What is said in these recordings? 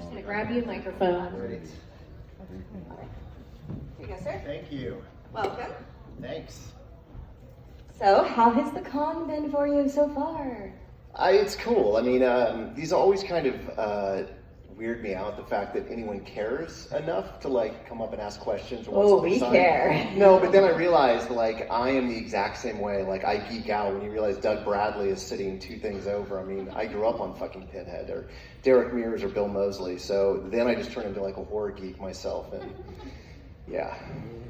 just gonna grab you a microphone. Great. Here you go, sir. Thank you. Welcome. Thanks. So, how has the con been for you so far? It's cool. I mean, these always kind of weird me out, the fact that anyone cares enough to like come up and ask questions. Or We care. No, but then I realized like I am the exact same way. Like I geek out when you realize Doug Bradley is sitting two things over. I mean, I grew up on fucking Pinhead or Derek Mears or Bill Moseley. So then I just turned into like a horror geek myself, and yeah.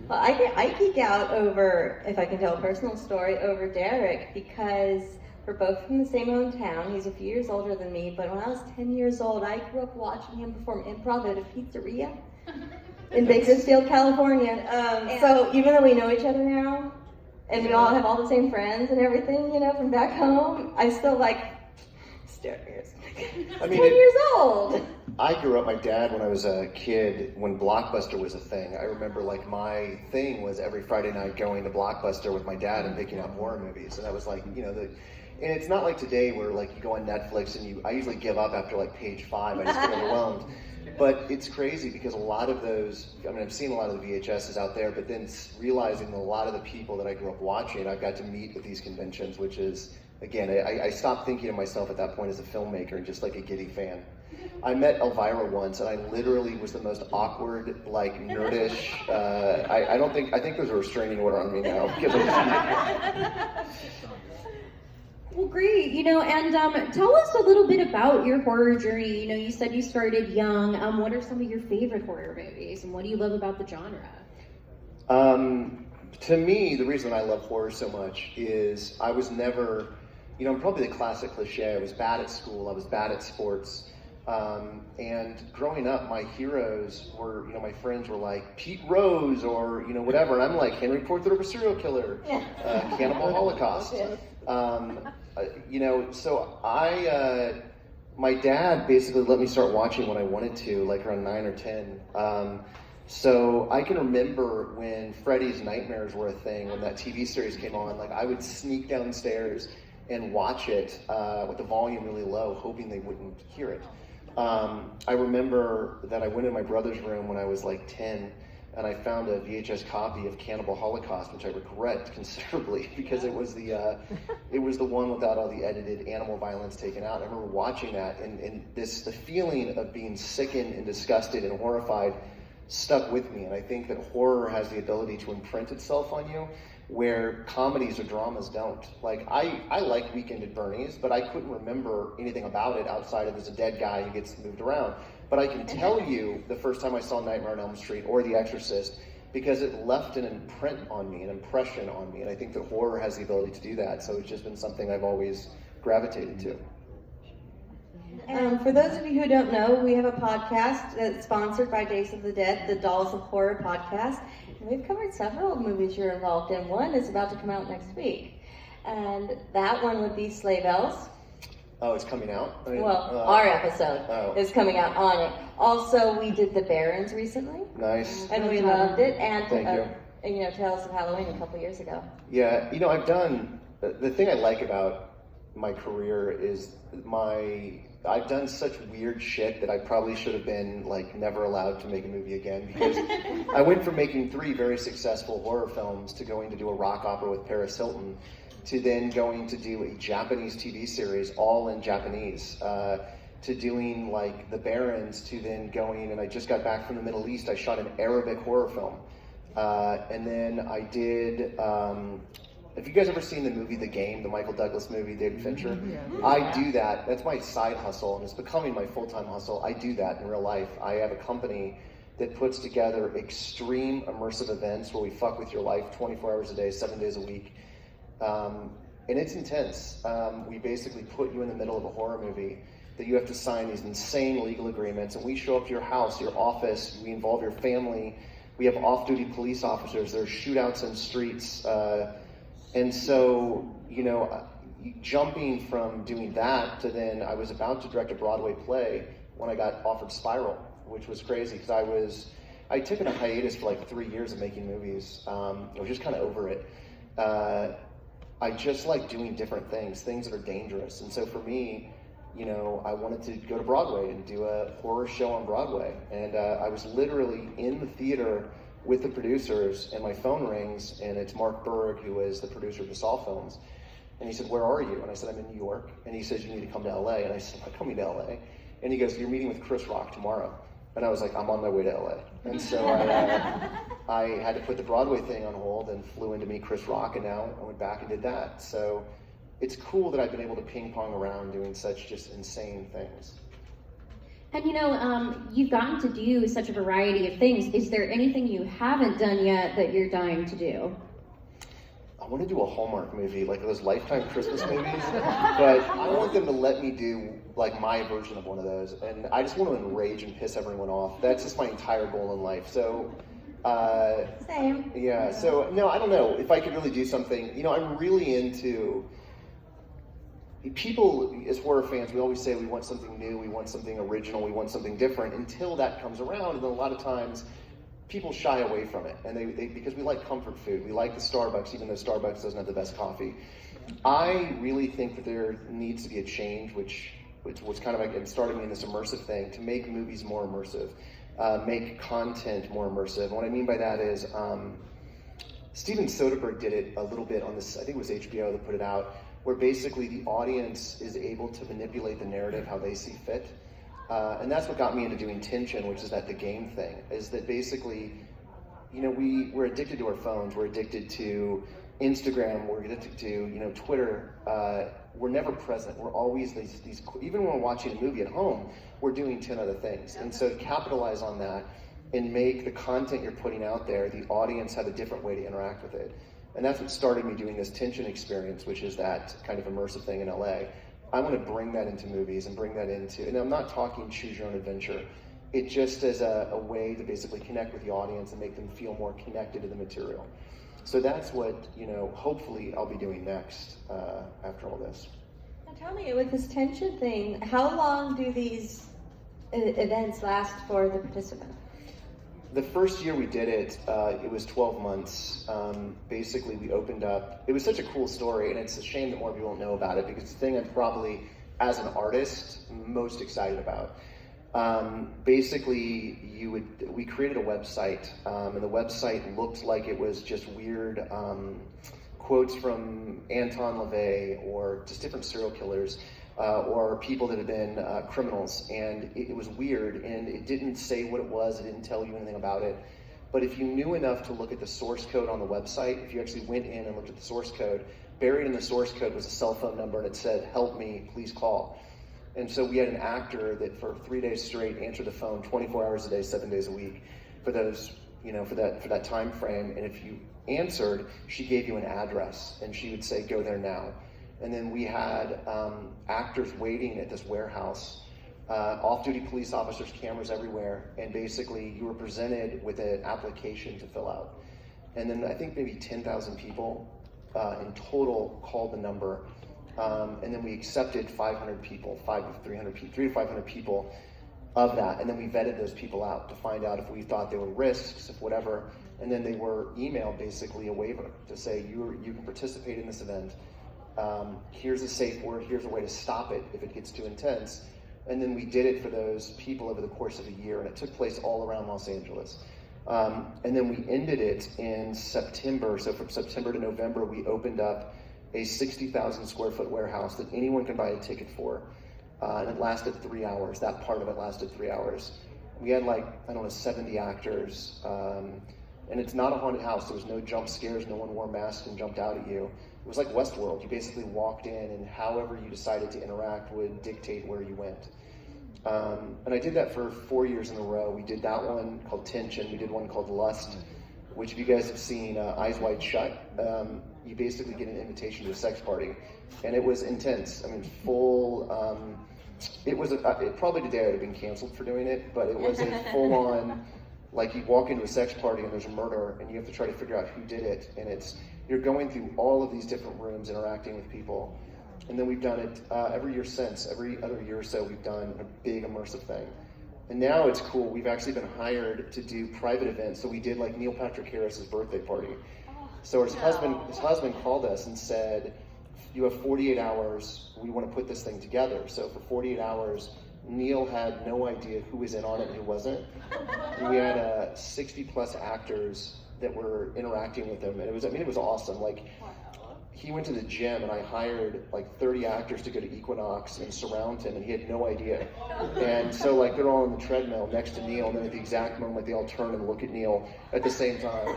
Well, I geek out over, if I can tell a personal story, over Derek, because we're both from the same hometown. He's a few years older than me, but when I was 10 years old, I grew up watching him perform improv at a pizzeria in Bakersfield, California. So even though we know each other now, and we all have all the same friends and everything, you know, from back home, I still like stare at me. I mean, 10 years old. I grew up, my dad, when I was a kid, when Blockbuster was a thing, I remember like my thing was every Friday night going to Blockbuster with my dad and picking out horror movies. And that was like, you know, and it's not like today where like you go on Netflix and I usually give up after like page 5, I just get overwhelmed. But it's crazy because a lot of those, I mean, I've seen a lot of the VHSs out there, but then realizing a lot of the people that I grew up watching, I've got to meet at these conventions, which is, again, I stopped thinking of myself at that point as a filmmaker and just like a giddy fan. I met Elvira once, and I literally was the most awkward, like nerdish. I think there's a restraining order on me now. Well, great. You know, and tell us a little bit about your horror journey. You know, you said you started young. What are some of your favorite horror movies, and what do you love about the genre? To me, the reason I love horror so much is I was never, you know, I'm probably the classic cliche. I was bad at school. I was bad at sports. And growing up, my heroes were, you know, my friends were like Pete Rose or, you know, whatever. And I'm like Henry IV, a serial killer, Cannibal Holocaust. You know, so my dad basically let me start watching when I wanted to, like around 9 or 10. So I can remember when Freddy's Nightmares were a thing, when that TV series came on, like I would sneak downstairs and watch it with the volume really low, hoping they wouldn't hear it. I remember that I went in my brother's room when I was like 10, and I found a VHS copy of Cannibal Holocaust, which I regret considerably because it was the one without all the edited animal violence taken out. I remember watching that, and the feeling of being sickened and disgusted and horrified stuck with me. And I think that horror has the ability to imprint itself on you, where comedies or dramas don't. Like, I like Weekend at Bernie's, but I couldn't remember anything about it outside of there's a dead guy who gets moved around. But I can tell you the first time I saw Nightmare on Elm Street or The Exorcist, because it left an imprint on me, an impression on me. And I think that horror has the ability to do that. So it's just been something I've always gravitated to. For those of you who don't know, we have a podcast that's sponsored by Days of the Dead, the Dolls of Horror podcast. And we've covered several movies you're involved in. One is about to come out next week. And that one would be Sleigh Bells. Oh, it's coming out? I mean, our episode is coming out on it. Also, we did The Barons recently. Nice. And we loved it. And, Thank you. And, you know, Tales of Halloween a couple years ago. Yeah, you know, the thing I like about my career is I've done such weird shit that I probably should have been like never allowed to make a movie again, because I went from making 3 very successful horror films to going to do a rock opera with Paris Hilton, to then going to do a Japanese TV series all in Japanese, to doing like The Barons, to then going, and I just got back from the Middle East, I shot an Arabic horror film. And then I did, have you guys ever seen the movie The Game, the Michael Douglas movie, David Fincher? Yeah. I do that. That's my side hustle, and it's becoming my full-time hustle. I do that in real life. I have a company that puts together extreme immersive events where we fuck with your life 24 hours a day, 7 days a week. And it's intense. We basically put you in the middle of a horror movie that you have to sign these insane legal agreements, and we show up to your house, your office, we involve your family. We have off-duty police officers. There's shootouts in streets. And so, you know, jumping from doing that to then I was about to direct a Broadway play when I got offered Spiral, which was crazy because I'd taken a hiatus for like 3 years of making movies. I was just kind of over it. I just like doing different things that are dangerous. And so for me, I wanted to go to Broadway and do a horror show on Broadway. And I was literally in the theater with the producers, and my phone rings, and it's Mark Berg, who is the producer of the Saw films. And he said, "Where are you?" And I said, "I'm in New York." And he says, "You need to come to LA." And I said, "I'm coming to LA." And he goes, "You're meeting with Chris Rock tomorrow." And I was like, "I'm on my way to LA." And so I had to put the Broadway thing on hold and flew in to meet Chris Rock, and now I went back and did that. So it's cool that I've been able to ping pong around doing such just insane things. And you've gotten to do such a variety of things. Is there anything you haven't done yet that you're dying to do? I want to do a Hallmark movie, like those Lifetime Christmas movies, but I want them to let me do like my version of one of those, and I just want to enrage and piss everyone off. That's just my entire goal in life. So, same. Yeah. So no, I don't know if I could really do something. I'm really into. People, as horror fans, we always say we want something new, we want something original, we want something different until that comes around, and then a lot of times people shy away from it, and they because we like comfort food, we like the Starbucks, even though Starbucks doesn't have the best coffee. I really think that there needs to be a change, which was kind of like starting me in this immersive thing, to make movies more immersive, make content more immersive. And what I mean by that is, Steven Soderbergh did it a little bit on this, I think it was HBO that put it out, where basically the audience is able to manipulate the narrative how they see fit. And that's what got me into doing Tension, which is the game thing, is that basically, we're addicted to our phones, we're addicted to Instagram, we're addicted to, Twitter. We're never present. We're always these, even when we're watching a movie at home, we're doing 10 other things. And so to capitalize on that and make the content you're putting out there, the audience have a different way to interact with it. And that's what started me doing this Tension experience, which is that kind of immersive thing in LA. I want to bring that into movies and bring that into, and I'm not talking choose your own adventure. It just is a way to basically connect with the audience and make them feel more connected to the material. So that's what, hopefully I'll be doing next after all this. Now tell me, with this Tension thing, how long do these events last for the participant? The first year we did it, it was 12 months. Basically, we opened up. It was such a cool story, and it's a shame that more people don't know about it, because it's the thing I'm probably, as an artist, most excited about. Basically, we created a website, and the website looked like it was just weird quotes from Anton LaVey or just different serial killers. Or people that had been criminals, and it was weird, and it didn't say what it was, it didn't tell you anything about it. But if you knew enough to look at the source code on the website, if you actually went in and looked at the source code, buried in the source code was a cell phone number, and it said, "Help me, please call." And so we had an actor that for 3 days straight answered the phone 24 hours a day, 7 days a week for those, for that time frame. And if you answered, she gave you an address, and she would say, "Go there now." And then we had actors waiting at this warehouse, off-duty police officers, cameras everywhere, and basically you were presented with an application to fill out. And then I think maybe 10,000 people in total called the number, and then we accepted 500 people, 300 to 500 people of that, and then we vetted those people out to find out if we thought they were risks, if whatever, and then they were emailed basically a waiver to say you can participate in this event. Here's a safe word, here's a way to stop it if it gets too intense. And then we did it for those people over the course of a year, and it took place all around Los Angeles. And then we ended it in September. So from September to November, we opened up a 60,000 square foot warehouse that anyone can buy a ticket for. And it lasted 3 hours. That part of it lasted 3 hours. We had 70 actors. And it's not a haunted house. There was no jump scares. No one wore masks and jumped out at you. It was like Westworld. You basically walked in, and however you decided to interact would dictate where you went. And I did that for 4 years in a row. We did that one called Tension. We did one called Lust, which if you guys have seen Eyes Wide Shut, you basically get an invitation to a sex party. And it was intense. I mean, full, probably today I would have been canceled for doing it, but it was a full-on, like you walk into a sex party and there's a murder and you have to try to figure out who did it. And you're going through all of these different rooms, interacting with people. And then we've done it every year since. Every other year or so, we've done a big immersive thing. And now it's cool. We've actually been hired to do private events. So we did Neil Patrick Harris's birthday party. So his husband called us and said, you have 48 hours, we want to put this thing together. So for 48 hours, Neil had no idea who was in on it and who wasn't. We had 60 plus actors that were interacting with him, and it was awesome. Like, he went to the gym and I hired like 30 actors to go to Equinox and surround him, and he had no idea. And so like they're all on the treadmill next to Neil, and then at the exact moment like they all turn and look at Neil at the same time.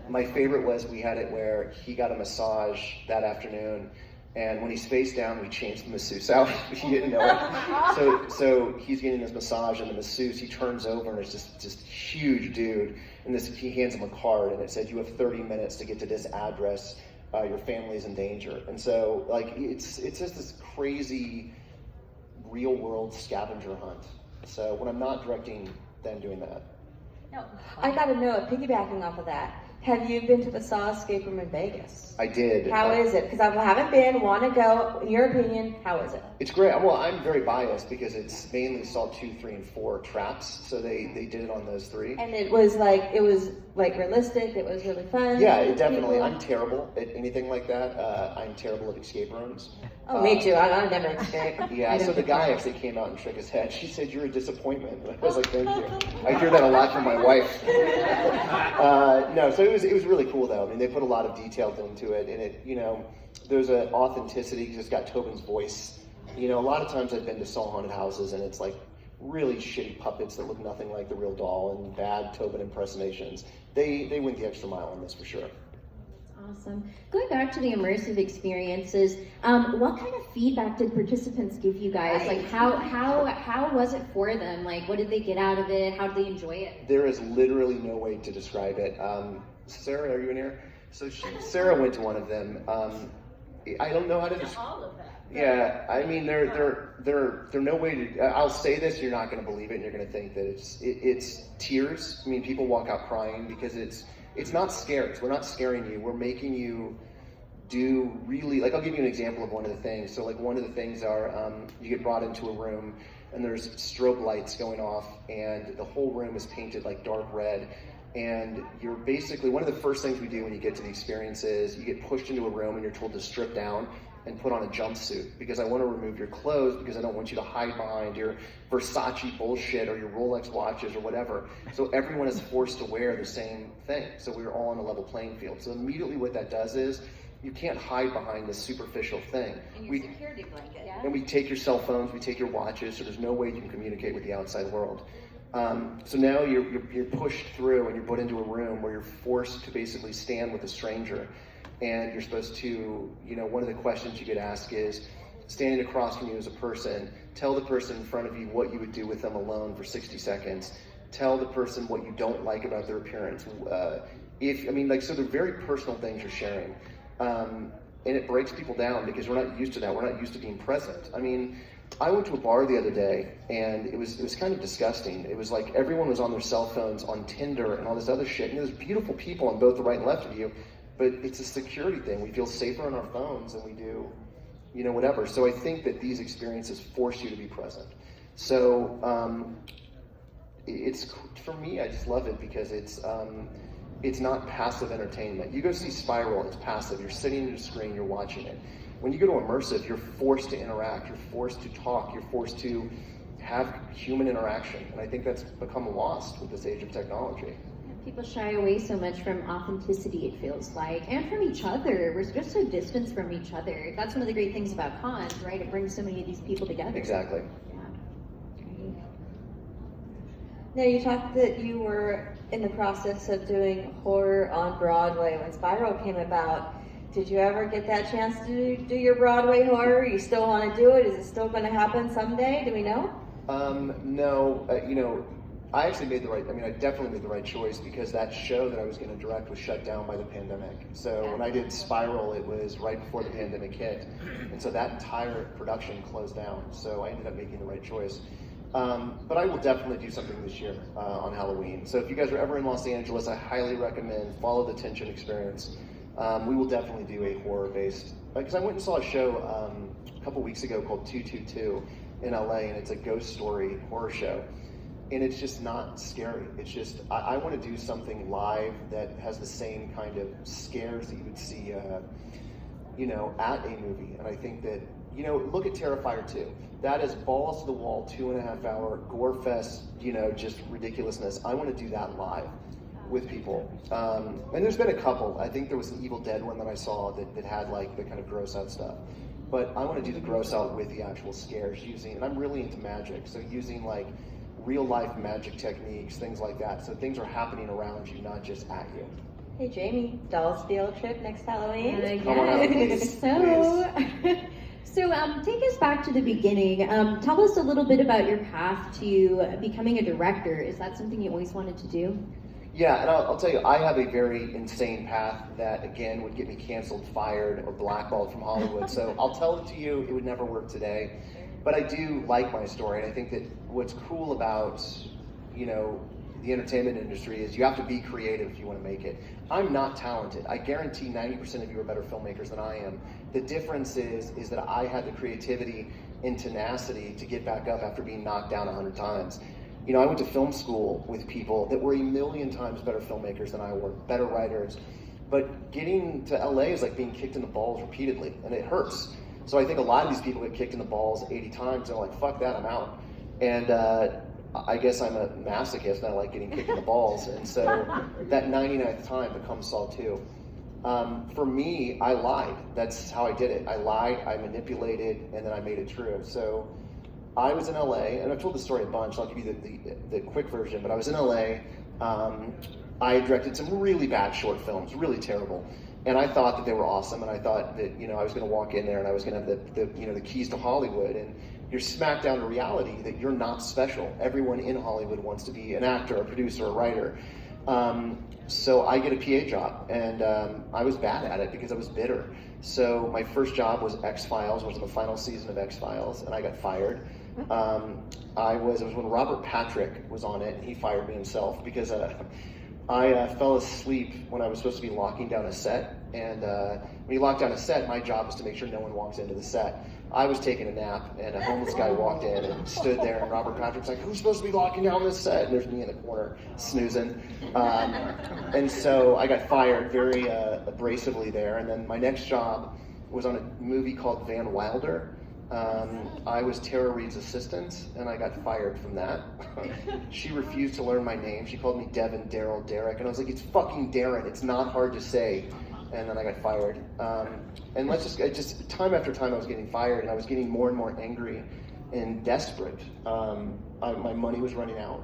My favorite was we had it where he got a massage that afternoon, and when he's face down, we changed the masseuse out. He didn't know it. So he's getting this massage, and the masseuse, he turns over, and it's just huge dude. And he hands him a card, and it said, "You have 30 minutes to get to this address. Your family's in danger." And so, like, it's just this crazy, real world scavenger hunt. So when I'm not directing, then I'm doing that. No, I got to know, piggybacking off of that, have you been to the Saw escape room in Vegas? I did. How is it? Because I haven't been, want to go. In your opinion, how is it? It's great. Well, I'm very biased because it's mainly Saw 2, 3, and 4 traps, so they did it on those 3. And it was like realistic. It was really fun. Yeah, it definitely. I'm terrible at anything like that. I'm terrible at escape rooms. Oh, me too. I never escape. Yeah, so the guy actually came out and shook his head. She said, "You're a disappointment." I was like, "Thank you." I hear that a lot from my wife. No, so it was really cool though. I mean, they put a lot of detail into it, and it, there's an authenticity. You just got Tobin's voice. A lot of times I've been to Saw haunted houses, and it's like really shitty puppets that look nothing like the real doll and bad Tobin impersonations. They went the extra mile on this for sure. Awesome. Going back to the immersive experiences, what kind of feedback did participants give you guys? Like, how was it for them? Like, what did they get out of it? How did they enjoy it? There is literally no way to describe it. Sarah, are you in here? So Sarah went to one of them. I don't know how to describe all of them. Yeah, I mean, they're no way to. I'll say this, you're not going to believe it, and you're going to think that it's tears. I mean, people walk out crying because it's not scares. We're not scaring you. We're making you do really, like, I'll give you an example of one of the things. So like one of the things are you get brought into a room and there's strobe lights going off and the whole room is painted like dark red. And you're basically, one of the first things we do when you get to the experience is you get pushed into a room and you're told to strip down and put on a jumpsuit because I want to remove your clothes because I don't want you to hide behind your Versace bullshit or your Rolex watches or whatever. So everyone is forced to wear the same thing. So we're all on a level playing field. So immediately what that does is you can't hide behind this superficial thing. And your security blanket. Yeah. And we take your cell phones, we take your watches, so there's no way you can communicate with the outside world. So now you're pushed through and you're put into a room where you're forced to basically stand with a stranger. And you're supposed to, one of the questions you get asked is, standing across from you as a person, tell the person in front of you what you would do with them alone for 60 seconds. Tell the person what you don't like about their appearance. So they're very personal things you're sharing. And it breaks people down because we're not used to that. We're not used to being present. I mean, I went to a bar the other day and it was kind of disgusting. It was like everyone was on their cell phones, on Tinder and all this other shit. And there's beautiful people on both the right and left of you. But it's a security thing. We feel safer on our phones than we do, whatever. So I think that these experiences force you to be present. So it's, for me, I just love it because it's not passive entertainment. You go see Spiral, it's passive. You're sitting at a screen, you're watching it. When you go to immersive, you're forced to interact, you're forced to talk, you're forced to have human interaction. And I think that's become lost with this age of technology. People shy away so much from authenticity, it feels like, and from each other. We're just so distant from each other. That's one of the great things about cons, right? It brings so many of these people together. Exactly. Yeah. Great. Now, you talked that you were in the process of doing horror on Broadway when Spiral came about. Did you ever get that chance to do your Broadway horror? You still want to do it? Is it still going to happen someday? Do we know? No. I actually I definitely made the right choice because that show that I was going to direct was shut down by the pandemic. So when I did Spiral, it was right before the pandemic hit. And so that entire production closed down. So I ended up making the right choice. But I will definitely do something this year on Halloween. So if you guys are ever in Los Angeles, I highly recommend Follow the Tension Experience. We will definitely do a horror-based, because I went and saw a show a couple weeks ago called 222 in LA, and it's a ghost story horror show. And it's just not scary. It's just, I want to do something live that has the same kind of scares that you would see at a movie. And I think that, look at Terrifier 2. That is balls to the wall, 2.5 hour gore fest, just ridiculousness. I want to do that live with people. And there's been a couple. I think there was an Evil Dead one that I saw that had like the kind of gross out stuff. But I want to do the gross out with the actual scares and I'm really into magic. So using like real life magic techniques, things like that. So things are happening around you, not just at you. Hey Jamie, dolls field trip next Halloween? Come on out, please. So take us back to the beginning. Tell us a little bit about your path to becoming a director. Is that something you always wanted to do? Yeah, and I'll tell you, I have a very insane path that, again, would get me canceled, fired, or blackballed from Hollywood. So I'll tell it to you, it would never work today. But I do like my story, and I think that what's cool about, the entertainment industry is you have to be creative if you want to make it. I'm not talented. I guarantee 90% of you are better filmmakers than I am. The difference is that I had the creativity and tenacity to get back up after being knocked down 100 times. I went to film school with people that were a million times better filmmakers than I were, better writers. But getting to LA is like being kicked in the balls repeatedly, and it hurts. So I think a lot of these people get kicked in the balls 80 times, and they're like, fuck that, I'm out. And I guess I'm a masochist, and I like getting kicked in the balls. And so that 99th time becomes Saw 2. For me, I lied. That's how I did it. I lied, I manipulated, and then I made it true. So I was in LA, and I've told the story a bunch, so I'll give you the quick version, but I was in LA. I directed some really bad short films, really terrible. And I thought that they were awesome, and I thought that, I was gonna walk in there and I was gonna have the keys to Hollywood, and you're smacked down to reality that you're not special. Everyone in Hollywood wants to be an actor, a producer, a writer. So I get a PA job, and I was bad at it because I was bitter. So my first job was X-Files, was in the final season of X-Files, and I got fired. It was when Robert Patrick was on it, and he fired me himself because I fell asleep when I was supposed to be locking down a set. And when you lock down a set, my job is to make sure no one walks into the set. I was taking a nap, and a homeless guy walked in and stood there, and Robert Patrick's like, who's supposed to be locking down this set? And there's me in the corner, snoozing. And so I got fired very abrasively there. And then my next job was on a movie called Van Wilder. I was Tara Reid's assistant, and I got fired from that. She refused to learn my name. She called me Devin, Daryl, Derek, and I was like, it's fucking Darren. It's not hard to say. And then I got fired. And just time after time I was getting fired, and I was getting more and more angry and desperate. My money was running out.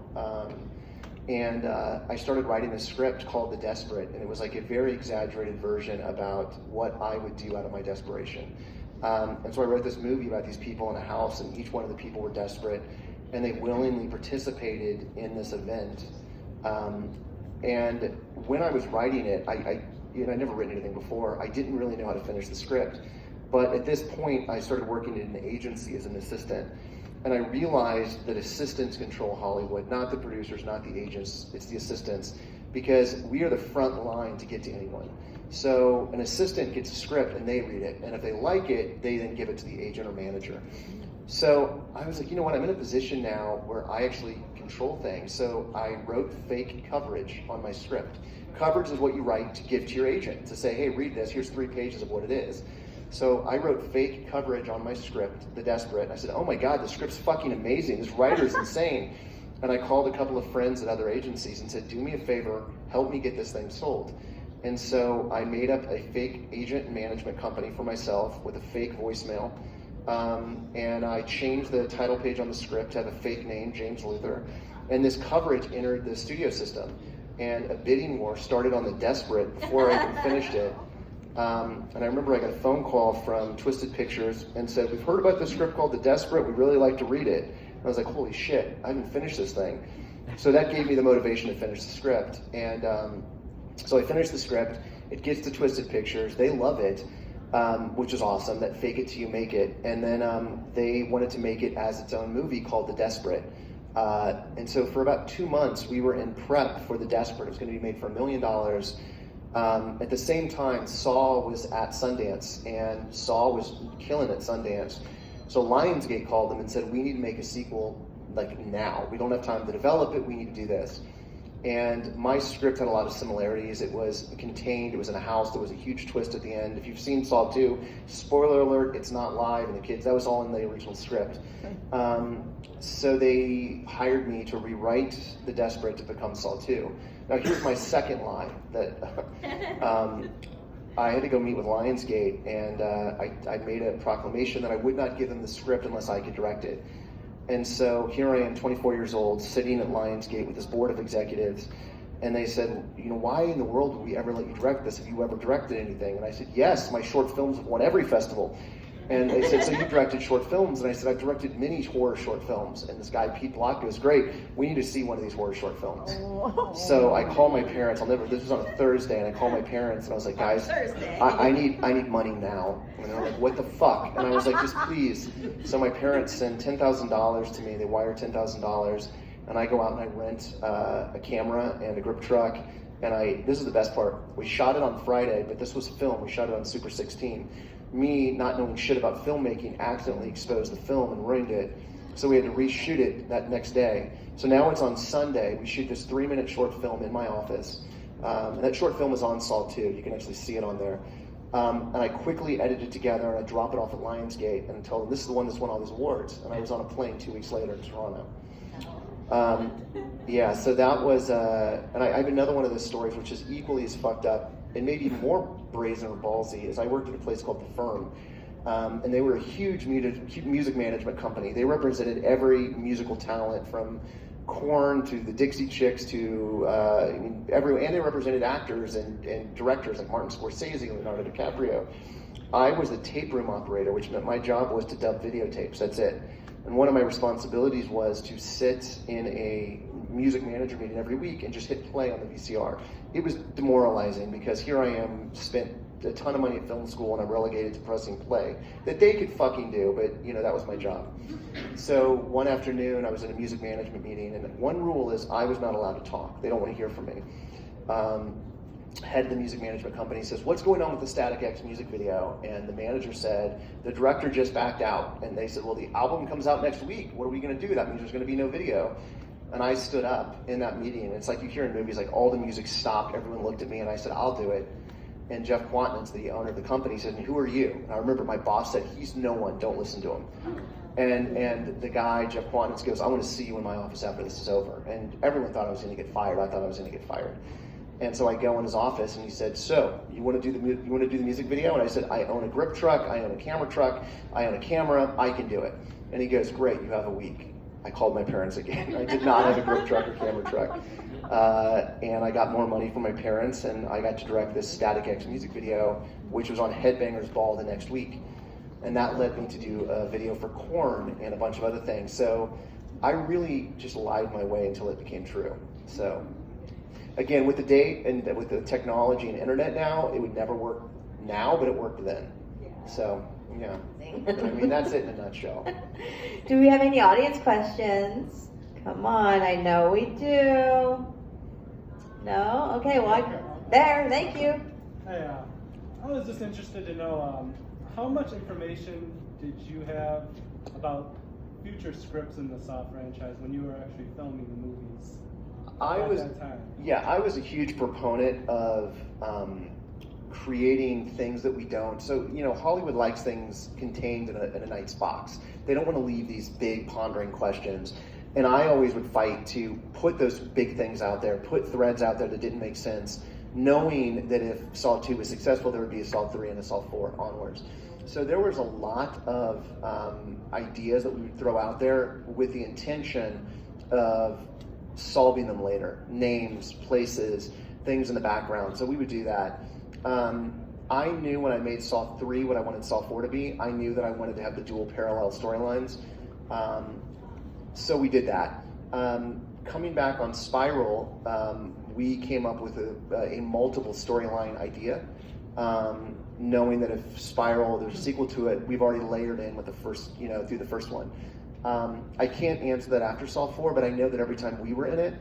And I started writing a script called The Desperate, and it was like a very exaggerated version about what I would do out of my desperation. And so I wrote this movie about these people in a house, and each one of the people were desperate, and they willingly participated in this event. And when I was writing it, I'd never written anything before. I didn't really know how to finish the script. But at this point, I started working in an agency as an assistant. And I realized that assistants control Hollywood, not the producers, not the agents, it's the assistants, because we are the front line to get to anyone. So an assistant gets a script and they read it, and if they like it, they then give it to the agent or manager. So I was like, you know what, I'm in a position now where I actually control things. So I wrote fake coverage on my script. Coverage is what you write to give to your agent, to say, hey, read this, here's 3 pages of what it is. So I wrote fake coverage on my script, The Desperate. I said, oh my God, the script's fucking amazing. This writer's insane. And I called a couple of friends at other agencies and said, do me a favor, help me get this thing sold. And so I made up a fake agent and management company for myself with a fake voicemail. And I changed the title page on the script to have a fake name, James Luther. And this coverage entered the studio system. And a bidding war started on The Desperate before I even finished it. And I remember I got a phone call from Twisted Pictures and said, we've heard about this script called The Desperate, we'd really like to read it. And I was like, holy shit, I haven't finished this thing. So that gave me the motivation to finish the script. And so I finished the script, it gets to Twisted Pictures, they love it, which is awesome, that fake it till you make it. And then they wanted to make it as its own movie called The Desperate. And so for about 2 months, we were in prep for The Desperate. It was going to be made for $1 million. At the same time, Saw was at Sundance, and Saw was killing at Sundance. So Lionsgate called them and said, we need to make a sequel like now. We don't have time to develop it, we need to do this. And my script had a lot of similarities. It was contained, it was in a house, there was a huge twist at the end. If you've seen Saw 2, spoiler alert, it's not live, and the kids, that was all in the original script. So they hired me to rewrite The Desperate to become Saw 2. Now here's my second lie, that I had to go meet with Lionsgate, and I made a proclamation that I would not give them the script unless I could direct it. And so here I am, 24 years old, sitting at Lionsgate with this board of executives, and they said, why in the world would we ever let you direct this? Have you ever directed anything? And I said, yes, my short films have won every festival. And they said, so you directed short films? And I said, I've directed many horror short films. And this guy, Pete Block, goes, great, we need to see one of these horror short films. So I called my parents, this was on a Thursday, and I called my parents, and I was like, guys, I need money now. And they were like, what the fuck? And I was like, just please. So my parents send $10,000 to me, they wire $10,000, and I go out and I rent a camera and a grip truck. And this is the best part, we shot it on Friday, but this was film, we shot it on Super 16. Me, not knowing shit about filmmaking, accidentally exposed the film and ruined it. So we had to reshoot it that next day. So now it's on Sunday. We shoot this 3-minute short film in my office. And that short film is on Saw 2. You can actually see it on there. And I quickly edit it together, and I drop it off at Lionsgate and tell them this is the one that's won all these awards. And I was on a plane 2 weeks later in Toronto. Yeah, so that was, and I have another one of those stories which is equally as fucked up and maybe more brazen or ballsy. Is I worked at a place called The Firm, and they were a huge music management company. They represented every musical talent from Korn to the Dixie Chicks to and they represented actors and directors like Martin Scorsese and Leonardo DiCaprio. I was a tape room operator, which meant my job was to dub videotapes. That's it. And one of my responsibilities was to sit in a music manager meeting every week and just hit play on the VCR. It was demoralizing because here I am, spent a ton of money at film school, and I'm relegated to pressing play that they could fucking do, but that was my job. So one afternoon I was in a music management meeting, and one rule is I was not allowed to talk. They don't want to hear from me. Head of the music management company says, what's going on with the Static X music video? And the manager said, the director just backed out. And they said, well, the album comes out next week. What are we going to do? That means there's going to be no video. And I stood up in that meeting. It's like you hear in movies, like all the music stopped. Everyone looked at me, and I said, I'll do it. And Jeff Quantnitz, the owner of the company, said, who are you? And I remember my boss said, he's no one. Don't listen to him. And the guy, Jeff Quantnitz, goes, I want to see you in my office after this is over. And everyone thought I was going to get fired. I thought I was going to get fired. And so I go in his office, and he said, so, you want to do the music video? And I said, I own a grip truck, I own a camera truck, I own a camera, I can do it. And he goes, great, you have a week. I called my parents again. I did not have a grip truck or camera truck. And I got more money from my parents, and I got to direct this Static X music video, which was on Headbangers Ball the next week. And that led me to do a video for Korn and a bunch of other things. So I really just lied my way until it became true. So again, with the date and with the technology and internet now, it would never work now, but it worked then. So, yeah. I mean, that's it in a nutshell. Do we have any audience questions? Come on, I know we do. No? Okay, well, there, thank you. Hey, I was just interested to know how much information did you have about future scripts in the Saw franchise when you were actually filming the movies? I was a huge proponent of creating things that we don't. So, Hollywood likes things contained in a nice box. They don't want to leave these big pondering questions. And I always would fight to put those big things out there, put threads out there that didn't make sense, knowing that if Saw 2 was successful, there would be a Saw 3 and a Saw 4 onwards. So there was a lot of ideas that we would throw out there with the intention of solving them later. Names, places, things in the background. So we would do that. I knew when I made Saw 3 what I wanted Saw 4 to be. I knew that I wanted to have the dual parallel storylines. So we did that. Coming back on Spiral, we came up with a multiple storyline idea, knowing that if Spiral, there's a sequel to it, we've already layered in with the first, through the first one. I can't answer that after Saw 4, but I know that every time we were in it,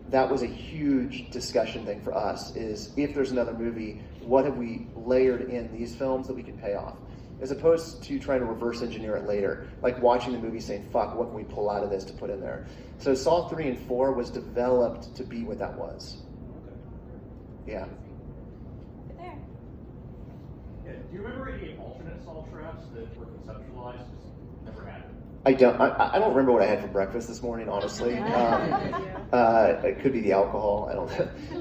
that was a huge discussion thing for us, is if there's another movie, what have we layered in these films that we can pay off? as opposed to trying to reverse engineer it later, like watching the movie saying, fuck, what can we pull out of this to put in there? So Saw 3 and 4 was developed to be what that was. Yeah. There. Yeah. Do you remember any alternate Saw traps that were conceptualized? Never had them. I don't remember what I had for breakfast this morning, honestly. It could be the alcohol. I don't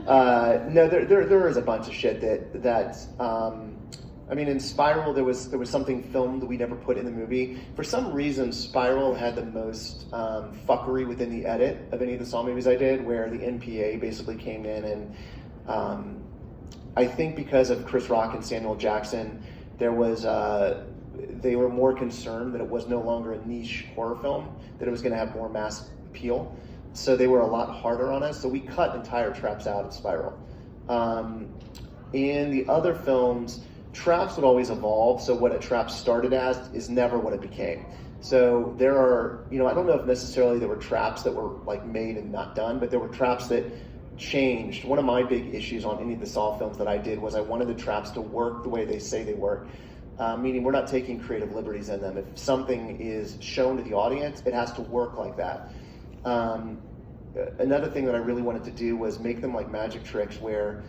know. No, there is a bunch of shit that I mean, in Spiral there was something filmed that we never put in the movie. For some reason, Spiral had the most fuckery within the edit of any of the Saw movies I did, where the NPA basically came in and I think because of Chris Rock and Samuel Jackson, there was they were more concerned that it was no longer a niche horror film, that it was going to have more mass appeal. So they were a lot harder on us. So we cut entire traps out of Spiral. In the other films, traps would always evolve. So what a trap started as is never what it became. So there are, I don't know if necessarily there were traps that were like made and not done, but there were traps that changed. One of my big issues on any of the Saw films that I did was I wanted the traps to work the way they say they work. Meaning we're not taking creative liberties in them. If something is shown to the audience, it has to work like that. Another thing that I really wanted to do was make them like magic tricks where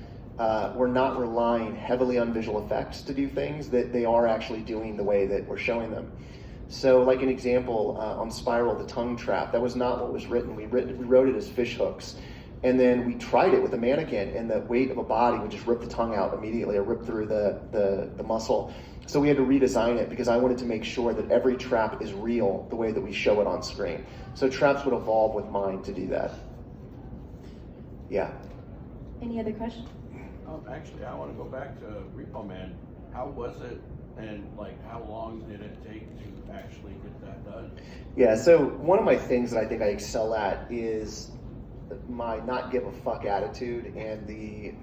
we're not relying heavily on visual effects to do things, that they are actually doing the way that we're showing them. So like an example, on Spiral, the tongue trap, that was not what was written. We wrote it as fish hooks. And then we tried it with a mannequin, and the weight of a body would just rip the tongue out immediately or rip through the muscle. So we had to redesign it because I wanted to make sure that every trap is real the way that we show it on screen. So traps would evolve with mine to do that. Yeah. Any other questions? Actually, I want to go back to Repo Man. How was it, and like how long did it take to actually get that done? Yeah, so one of my things that I think I excel at is my not give a fuck attitude and the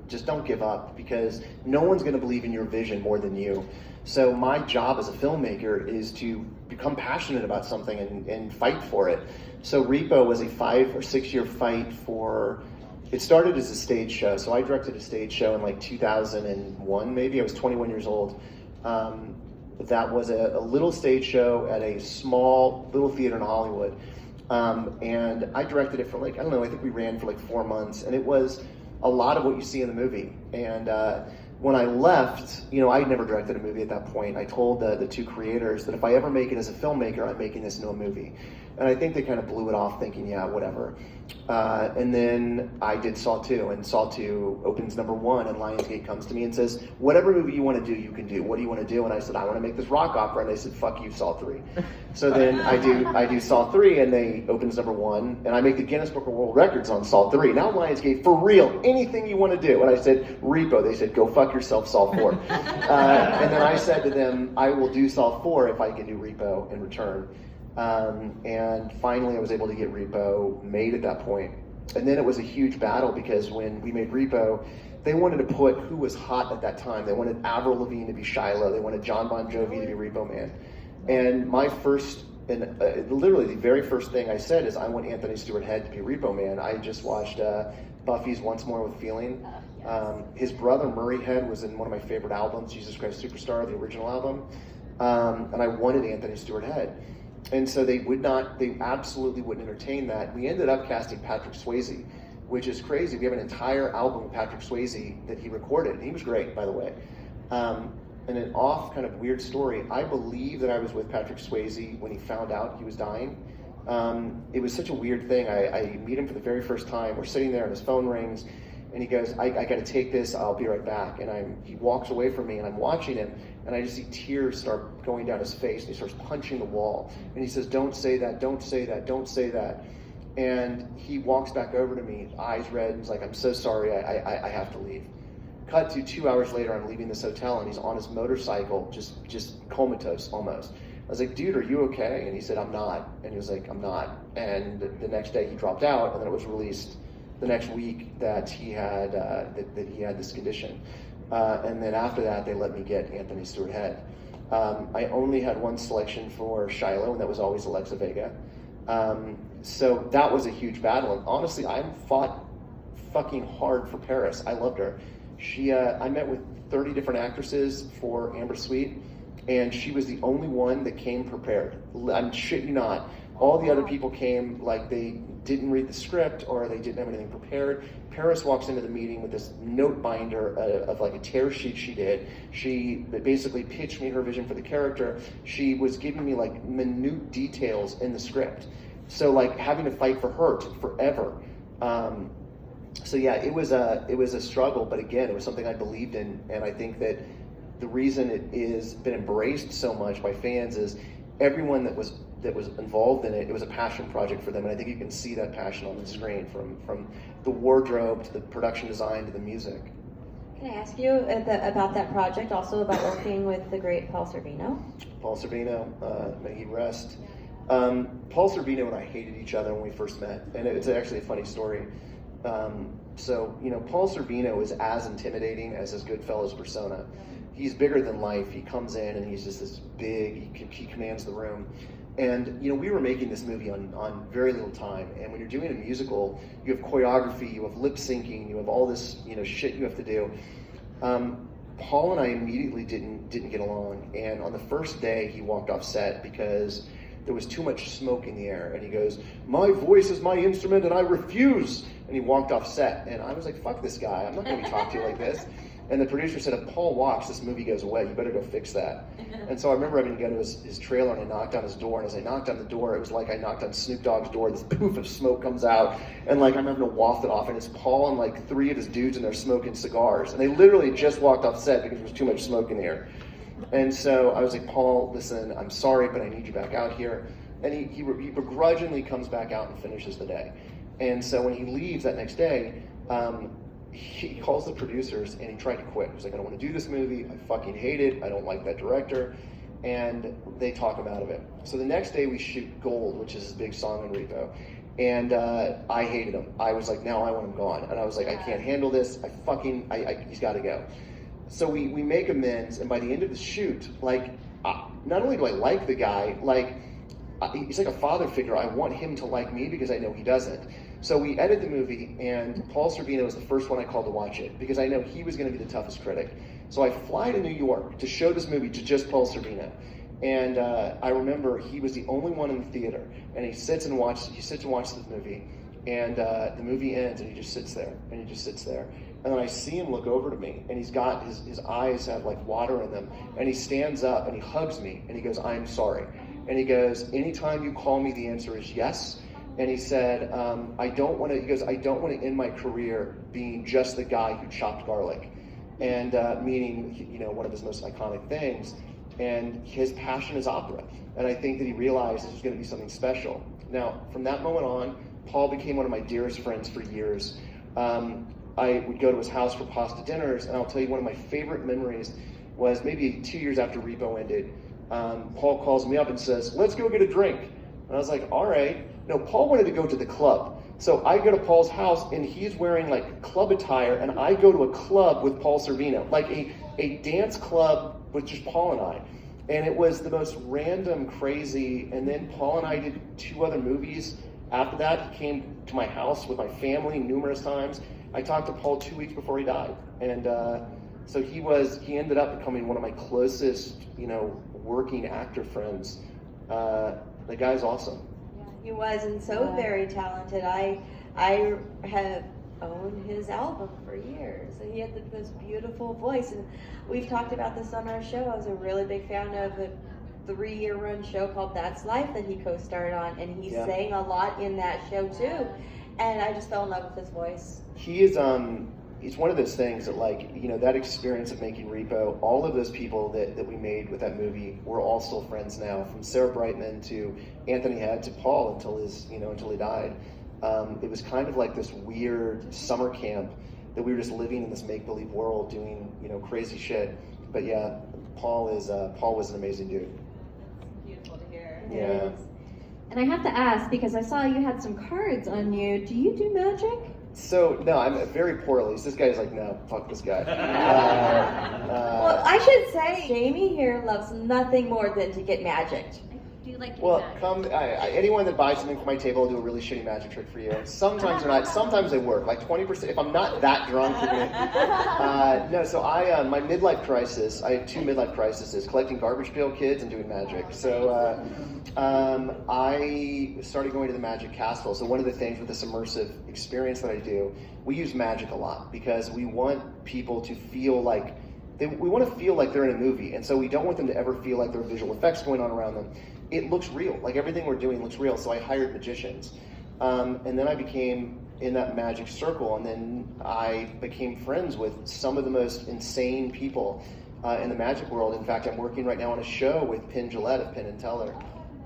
just don't give up, because no one's going to believe in your vision more than you. So my job as a filmmaker is to become passionate about something and fight for it. So Repo was a 5 or 6 year fight for, it started as a stage show. So I directed a stage show in like 2001 maybe. I was 21 years old. That was a little stage show at a small little theater in Hollywood. And I directed it for like, I don't know, I think we ran for like 4 months, and it was a lot of what you see in the movie. And when I left, I'd never directed a movie at that point. I told the two creators that if I ever make it as a filmmaker, I'm making this into a movie. And I think they kind of blew it off thinking, yeah, whatever. And then I did Saw 2, and Saw 2 opens number 1, and Lionsgate comes to me and says, whatever movie you want to do, you can do. What do you want to do? And I said, I want to make this rock opera. And they said, fuck you, Saw 3. So then I do Saw 3, and they opens number 1, and I make the Guinness Book of World Records on Saw 3. Now Lionsgate, for real, anything you want to do. And I said, Repo. They said, go fuck yourself, Saw 4. And then I said to them, I will do Saw 4 if I can do Repo in return. And finally I was able to get Repo made at that point. And then it was a huge battle, because when we made Repo, they wanted to put who was hot at that time. They wanted Avril Lavigne to be Shiloh. They wanted John Bon Jovi to be Repo Man. And my first, and literally the very first thing I said is, I want Anthony Stewart Head to be Repo Man. I just watched Buffy's Once More with Feeling. His brother Murray Head was in one of my favorite albums, Jesus Christ Superstar, the original album. And I wanted Anthony Stewart Head. And so they absolutely wouldn't entertain that. We ended up casting Patrick Swayze, which is crazy. We have an entire album of Patrick Swayze that he recorded, and he was great, by the way. And an off kind of weird story, I believe that I was with Patrick Swayze when he found out he was dying. It was such a weird thing. I meet him for the very first time. We're sitting there and his phone rings, and he goes, I got to take this, I'll be right back. And he walks away from me, and I'm watching him, and I just see tears start going down his face, and he starts punching the wall. And he says, don't say that, don't say that, don't say that. And he walks back over to me, eyes red, and he's like, I'm so sorry, I have to leave. Cut to 2 hours later, I'm leaving this hotel, and he's on his motorcycle, just comatose almost. I was like, dude, are you okay? And he said, I'm not. And he was like, I'm not. And the next day he dropped out, and then it was released the next week that he had that he had this condition. And then after that, they let me get Anthony Stewart Head. I only had one selection for Shiloh, and that was always Alexa Vega. So that was a huge battle. And honestly, I fought fucking hard for Paris. I loved her. I met with 30 different actresses for Amber Sweet. and she was the only one that came prepared. I'm shit you not. All the other people came like they didn't read the script or they didn't have anything prepared. Paris walks into the meeting with this note binder of like a tear sheet she did. She basically pitched me her vision for the character. She was giving me like minute details in the script. So like having to fight for her took forever. So yeah, it was a struggle, but again, it was something I believed in, and I think that the reason it is been embraced so much by fans is everyone that was involved in it. It was a passion project for them, and I think you can see that passion on the screen from the wardrobe to the production design to the music. Can I ask you about that project, also about working with the great Paul Sorvino? Paul Sorvino, may he rest. Paul Sorvino and I hated each other when we first met, and it's actually a funny story. So, you know, Paul Sorvino is as intimidating as his Goodfellas persona. He's bigger than life. He comes in and he's just this big, he commands the room. And, you know, we were making this movie on very little time. And when you're doing a musical, you have choreography, you have lip syncing, you have all this, you know, shit you have to do. Paul and I immediately didn't get along. And on the first day, he walked off set because there was too much smoke in the air. And he goes, "My voice is my instrument and I refuse." And he walked off set. And I was like, fuck this guy. I'm not going to be talking to you like this. And the producer said, if Paul walks, this movie goes away. You better go fix that. And so I remember having to go to his trailer and I knocked on his door. And as I knocked on the door, it was like I knocked on Snoop Dogg's door. This poof of smoke comes out. And like I'm having to waft it off. And it's Paul and like 3 of his dudes in there smoking cigars. And they literally just walked off set because there was too much smoke in the air. And so I was like, Paul, listen, I'm sorry, but I need you back out here. And he begrudgingly comes back out and finishes the day. And so when he leaves that next day, he calls the producers and he tried to quit. He was like, I don't want to do this movie. I fucking hate it. I don't like that director. And they talk him out of it. So the next day we shoot Gold, which is his big song on Repo. And I hated him. I was like, now I want him gone. And I was like, I can't handle this. He's got to go. So we make amends. And by the end of the shoot, like, not only do I like the guy, like, he's like a father figure. I want him to like me because I know he doesn't. So we edit the movie, and Paul Sorvino was the first one I called to watch it because I know he was going to be the toughest critic. So I fly to New York to show this movie to just Paul Sorvino. And I remember he was the only one in the theater, and he sits and watches the movie, and the movie ends, and he just sits there, And then I see him look over to me, and he's got, his eyes have like water in them, and he stands up, and he hugs me, and he goes, I'm sorry. And he goes, anytime you call me, the answer is yes. And he said, I don't want to end my career being just the guy who chopped garlic. And meaning, you know, one of his most iconic things. And his passion is opera. And I think that he realized this was going to be something special. Now, from that moment on, Paul became one of my dearest friends for years. I would go to his house for pasta dinners, and I'll tell you one of my favorite memories was maybe 2 years after Repo ended. Paul calls me up and says, let's go get a drink. And I was like, all right. No, Paul wanted to go to the club. So I go to Paul's house and he's wearing like club attire, and I go to a club with Paul Sorvino, like a dance club with just Paul and I. And it was the most random, crazy, and then Paul and I did 2 other movies. After that, he came to my house with my family numerous times. I talked to Paul 2 weeks before he died. And so he ended up becoming one of my closest, you know, working actor friends. The guy's awesome. He was, and so very talented. I have owned his album for years, and he had this beautiful voice. And we've talked about this on our show. I was a really big fan of a 3-year run show called That's Life that he co-starred on, and he sang a lot in that show too. And I just fell in love with his voice. He is it's one of those things that, like, you know, that experience of making Repo, all of those people that we made with that movie, we're all still friends now, from Sarah Brightman to Anthony Head to Paul until he died. It was kind of like this weird summer camp that we were just living in this make-believe world doing, you know, crazy shit. But yeah, Paul was an amazing dude. Beautiful to hear. Yeah. And I have to ask, because I saw you had some cards on you, do you do magic? So, no, I'm very poor at least. This guy's like, no, fuck this guy. Well, I should say, Jamie here loves nothing more than to get magicked. Do you like to Well, do magic? anyone that buys something from my table will do a really shitty magic trick for you. Sometimes they're not. Sometimes they work. Like 20%. If I'm not that drunk, you're gonna. No. So my midlife crisis. I had 2 midlife crises: collecting garbage pail kids and doing magic. So I started going to the Magic Castle. So one of the things with this immersive experience that I do, we use magic a lot because we want people to feel like. We want to feel like they're in a movie, and so we don't want them to ever feel like there are visual effects going on around them. It looks real, like everything we're doing looks real, so I hired magicians. And then I became in that magic circle, and then I became friends with some of the most insane people in the magic world. In fact, I'm working right now on a show with Penn Jillette of Penn and Teller.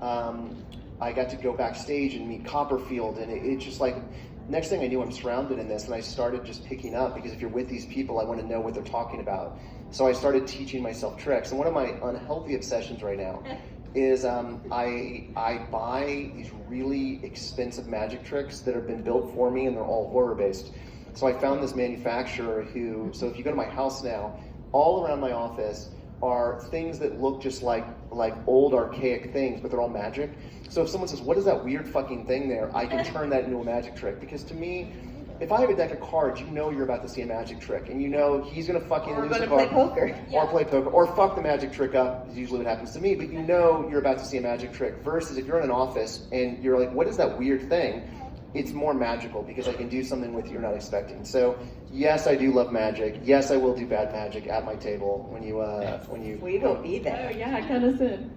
I got to go backstage and meet Copperfield, and it's just like, next thing I knew, I'm surrounded in this, and I started just picking up, because if you're with these people, I want to know what they're talking about. So I started teaching myself tricks, and one of my unhealthy obsessions right now is I buy these really expensive magic tricks that have been built for me, and they're all horror-based. So I found this manufacturer so if you go to my house now, all around my office are things that look just like old archaic things, but they're all magic. So if someone says, what is that weird fucking thing there? I can turn that into a magic trick. Because to me, if I have a deck of cards, you know you're about to see a magic trick. And you know he's going to fucking lose a card. Or play poker. Or play poker. Or fuck the magic trick up, is usually what happens to me. But you know you're about to see a magic trick. Versus if you're in an office and you're like, what is that weird thing? It's more magical because I can do something with you you're not expecting. So yes, I do love magic. Yes, I will do bad magic at my table when you. We will be there. Oh yeah, kind of soon.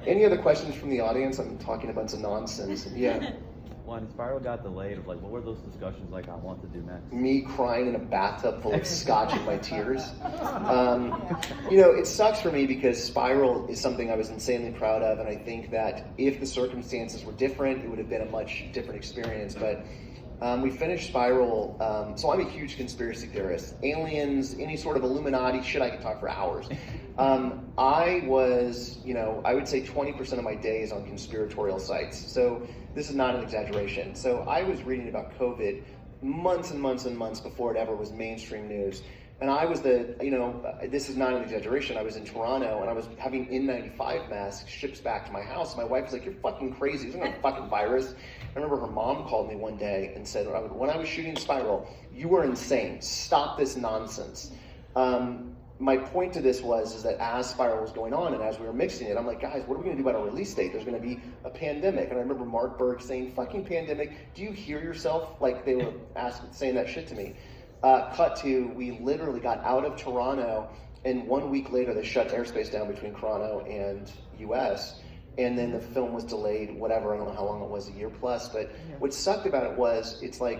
Any other questions from the audience? I'm talking a bunch of nonsense. Yeah. When Spiral got delayed, what were those discussions like on what to do next? Me crying in a bathtub full of scotch in my tears. It sucks for me because Spiral is something I was insanely proud of, and I think that if the circumstances were different, it would have been a much different experience. But we finished Spiral, so I'm a huge conspiracy theorist. Aliens, any sort of Illuminati shit, I could talk for hours. I was, I would say 20% of my day is on conspiratorial sites. So this is not an exaggeration. So I was reading about COVID months and months and months before it ever was mainstream news. And I was this is not an exaggeration, I was in Toronto and I was having N95 masks shipped back to my house. My wife was like, you're fucking crazy, isn't that a fucking virus? I remember her mom called me one day and said, when I was shooting Spiral, you were insane, stop this nonsense. My point to this is that as Spiral was going on and as we were mixing it, I'm like, guys, what are we going to do about our release date? There's going to be a pandemic. And I remember Mark Berg saying, fucking pandemic, do you hear yourself? Like they were saying that shit to me. Cut to, we literally got out of Toronto, and 1 week later they shut airspace down between Toronto and US, and then the film was delayed, whatever, I don't know how long it was, a year plus, but what sucked about it was, it's like,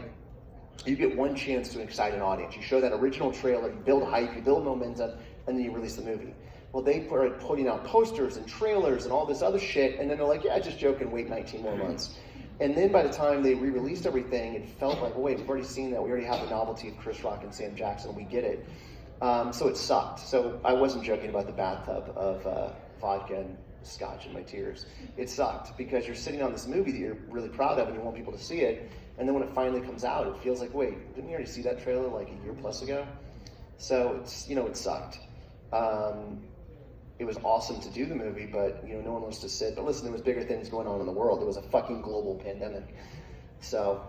you get one chance to excite an audience. You show that original trailer, you build hype, you build momentum, and then you release the movie. Well, they started putting out posters and trailers and all this other shit, and then they're like, yeah, just joking, wait 19 more months. And then by the time they re-released everything, it felt like, oh wait, we've already seen that. We already have the novelty of Chris Rock and Sam Jackson. We get it. So it sucked. So I wasn't joking about the bathtub of vodka and scotch in my tears. It sucked because you're sitting on this movie that you're really proud of and you want people to see it. And then when it finally comes out, it feels like, wait, didn't you already see that trailer like a year plus ago? So it's, it sucked. It was awesome to do the movie, but no one wants to sit. But listen, there was bigger things going on in the world. There was a fucking global pandemic. So,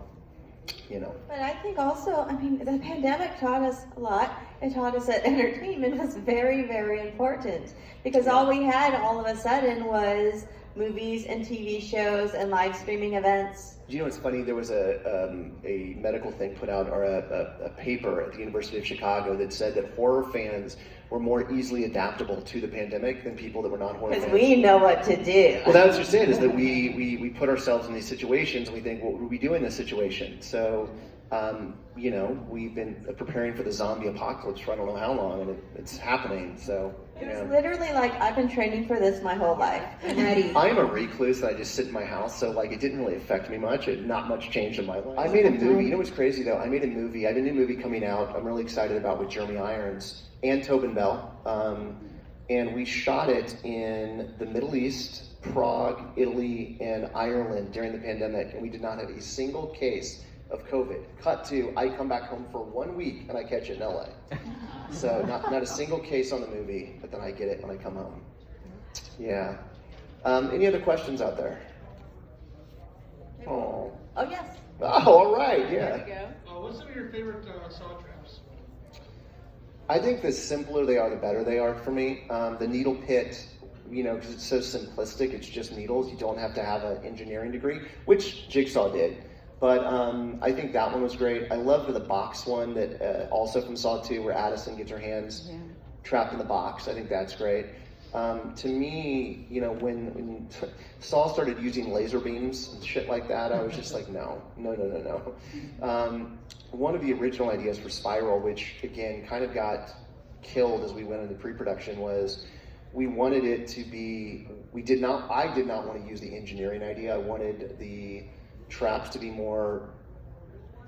But I think also, the pandemic taught us a lot. It taught us that entertainment was very, very important. Because all we had all of a sudden was movies and TV shows and live streaming events. Do you know what's funny? There was a medical thing put out, or a paper at the University of Chicago that said that horror fans were more easily adaptable to the pandemic than people that were not horror fans. Because we know what to do. Well, that's just it, is that we put ourselves in these situations and we think, what would we do in this situation? So, we've been preparing for the zombie apocalypse for I don't know how long, and it's happening, so. It was literally like, I've been training for this my whole life. I'm ready. I'm a recluse and I just sit in my house, so it didn't really affect me much. Not much changed in my life. I made a movie. You know what's crazy though? I made a movie. I have a new movie coming out. I'm really excited about, with Jeremy Irons and Tobin Bell. And we shot it in the Middle East, Prague, Italy, and Ireland during the pandemic, and we did not have a single case of COVID. Cut to, I come back home for 1 week and I catch it in LA. So not a single case on the movie, but then I get it when I come home. Yeah. Any other questions out there? Oh. Oh, yes. Oh, all right, There yeah. we go. What's some of your favorite saw traps? I think the simpler they are, the better they are for me. The needle pit, because it's so simplistic, it's just needles. You don't have to have an engineering degree, which Jigsaw did. But I think that one was great. I loved the box one that also from Saw 2 where Addison gets her hands trapped in the box. I think that's great. To me, when Saw started using laser beams and shit like that, I was just like, no. One of the original ideas for Spiral, which again kind of got killed as we went into pre-production, was we wanted it to be. I did not want to use the engineering idea. I wanted the traps to be more,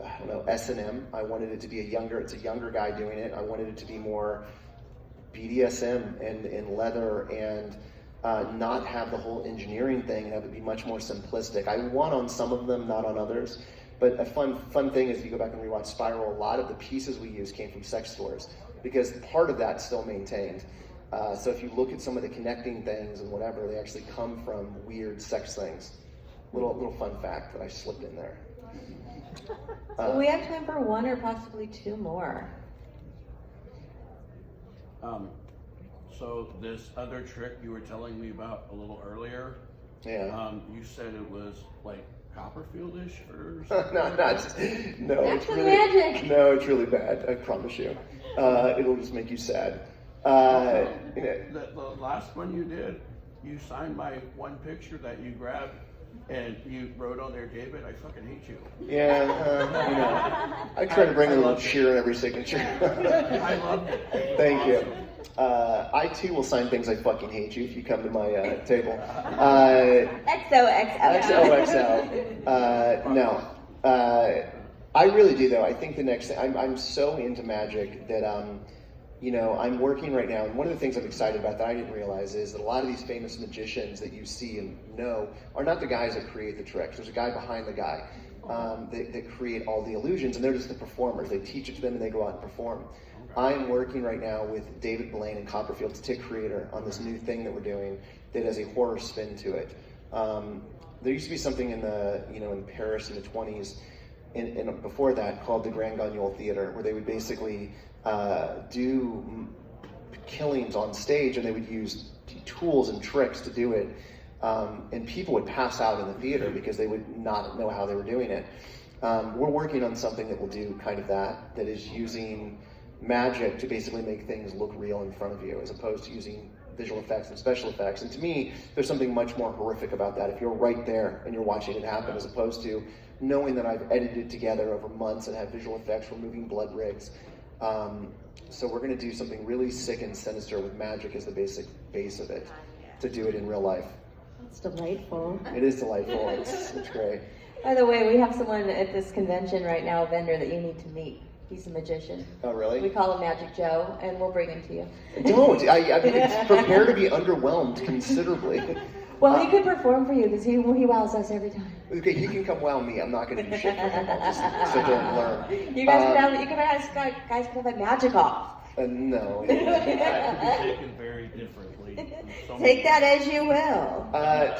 I don't know, S&M. I wanted it to be it's a younger guy doing it. I wanted it to be more BDSM and leather and not have the whole engineering thing and have it be much more simplistic. I won on some of them, not on others. But a fun thing is if you go back and rewatch Spiral, a lot of the pieces we used came from sex stores because part of that's still maintained. So if you look at some of the connecting things and whatever, they actually come from weird sex things. Little fun fact that I slipped in there. Well, we have time for one or possibly two more. So this other trick you were telling me about a little earlier, Yeah. you said it was like Copperfieldish or something? No, it's Actually really magic. No, it's really bad. I promise you. It'll just make you sad. The last one you did, you signed my one picture that you grabbed and you wrote on there, David, I fucking hate you. Yeah, I try to bring a little cheer in every signature. I loved it. Thank you. I too will sign things I fucking hate you if you come to my table. XOXO. XOXO. No. I really do though. I think the next thing, I'm so into magic that I'm working right now, and one of the things I'm excited about that I didn't realize is that a lot of these famous magicians that you see and know are not the guys that create the tricks. There's a guy behind the guy that create all the illusions, and they're just the performers. They teach it to them and they go out and perform. I'm working right now with David Blaine and Copperfield's Tick Creator on this new thing that we're doing that has a horror spin to it. There used to be something in Paris in the 20s, and before that, called the Grand Guignol Theater, where they would basically do killings on stage, and they would use tools and tricks to do it, and people would pass out in the theater because they would not know how they were doing it. We're working on something that will do kind of that is using magic to basically make things look real in front of you, as opposed to using visual effects and special effects. And to me, there's something much more horrific about that if you're right there and you're watching it happen, as opposed to knowing that I've edited it together over months and have visual effects, removing blood rigs. So we're going to do something really sick and sinister with magic as the basic base of it, to do it in real life. That's delightful. It is delightful. It's great. By the way, we have someone at this convention right now, a vendor that you need to meet. He's a magician. Oh, really? We call him Magic Joe, and we'll bring him to you. Don't. Prepare to be underwhelmed considerably. Well, he could perform for you because he wows us every time. Okay, he can come wow me. I'm not going to do shit for him. I'll just sit there and learn. You guys guys could have a magic off. No. That could be taken very differently. Take that as you will.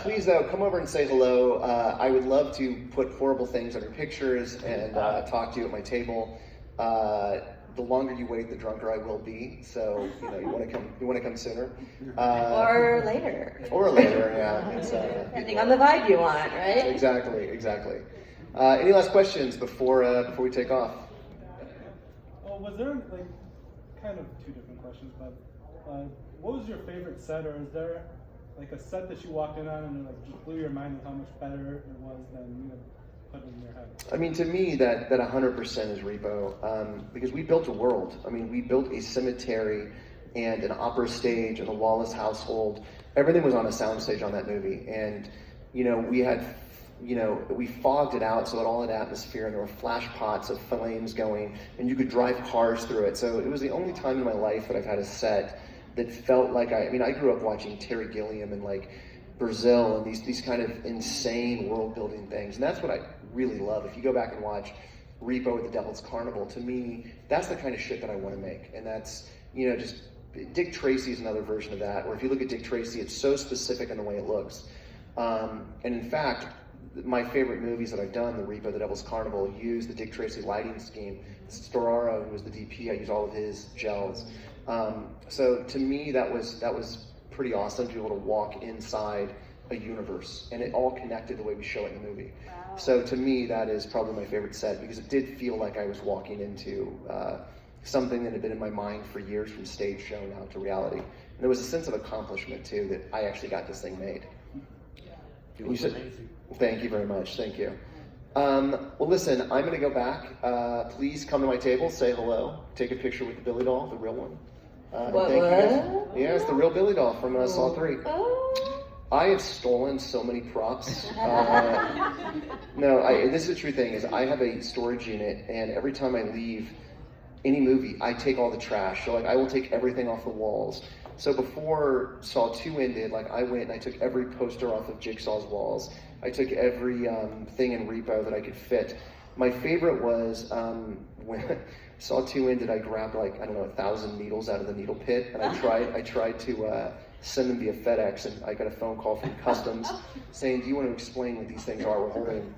Please, though, come over and say hello. I would love to put horrible things on your pictures and talk to you at my table. The longer you wait, the drunker I will be. So you want to come sooner, Or later. or later. Yeah, it's, Depending on the vibe you want, right? Exactly. Any last questions before we take off? Oh, was there kind of two different questions, but what was your favorite set, or is there a set that you walked in on and it just blew your mind with how much better it was than you had put in your head? I mean, to me, that 100% is Repo, because we built a world. I mean, we built a cemetery and an opera stage and a lawless household. Everything was on a soundstage on that movie, and we had. We fogged it out so it all had atmosphere, and there were flash pots of flames going, and you could drive cars through it. So it was the only time in my life that I've had a set that felt like I grew up watching Terry Gilliam and Brazil and these kind of insane world building things. And that's what I really love. If you go back and watch Repo at the Devil's Carnival, to me, that's the kind of shit that I want to make. And that's, just Dick Tracy is another version of that, where if you look at Dick Tracy, it's so specific in the way it looks. And in fact, my favorite movies that I've done, The Repo, The Devil's Carnival, use the Dick Tracy lighting scheme. Storaro, who was the DP, I use all of his gels. So to me, that was pretty awesome to be able to walk inside a universe, and it all connected the way we show it in the movie. Wow. So to me, that is probably my favorite set, because it did feel like I was walking into something that had been in my mind for years, from stage show now to reality. And there was a sense of accomplishment too, that I actually got this thing made. You said amazing. Thank you very much. Thank you. Well, listen, I'm going to go back. Please come to my table, say hello, take a picture with the Billy doll, the real one. And What? thank you guys. Yeah, it's the real Billy doll from Saw 3. Oh. I have stolen so many props. This is the true thing, is I have a storage unit, and every time I leave any movie, I take all the trash. So like, I will take everything off the walls. So before Saw 2 ended, like, I went and I took every poster off of Jigsaw's walls. I took every thing in Repo that I could fit. My favorite was when Saw 2 ended, I grabbed 1,000 needles out of the needle pit, and I tried to send them via FedEx, and I got a phone call from Customs saying, "Do you want to explain what these things are we're holding?"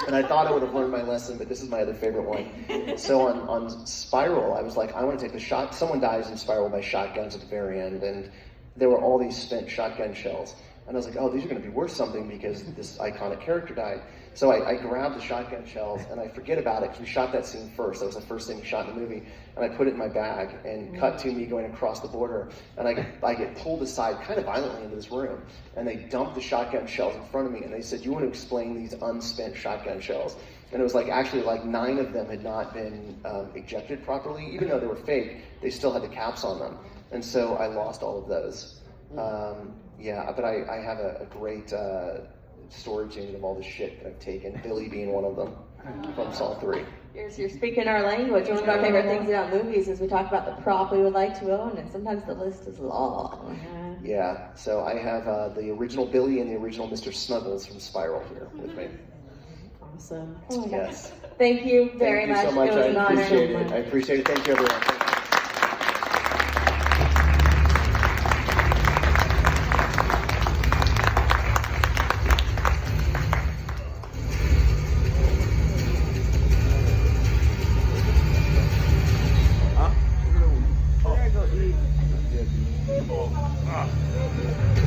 And I thought I would have learned my lesson, but this is my other favorite one. So on Spiral, I was like, I want to take the shot. Someone dies in Spiral by shotguns at the very end, and there were all these spent shotgun shells. And I was like, oh, these are going to be worth something because this iconic character died. So I grabbed the shotgun shells, and I forget about it because we shot that scene first. That was the first thing we shot in the movie. And I put it in my bag, and cut to me going across the border. And I get pulled aside kind of violently into this room. And they dumped the shotgun shells in front of me. And they said, "You want to explain these unspent shotgun shells?" And it was actually 9 of them had not been ejected properly. Even though they were fake, they still had the caps on them. And so I lost all of those. Yeah, but I have a great storage unit of all the shit that I've taken, Billy being one of them, from Saw 3. You're speaking our language. One of our favorite things about movies is we talk about the prop we would like to own, and sometimes the list is long. Yeah, so I have the original Billy and the original Mr. Snuggles from Spiral here with me. Awesome. Oh my Yes. gosh. Thank you very much. Thank you so much. It was I an honor. appreciate it. I appreciate it. Thank you, everyone. Thank you.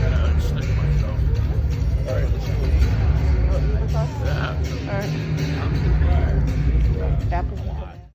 Gotta unstick myself. All right, let's go eat.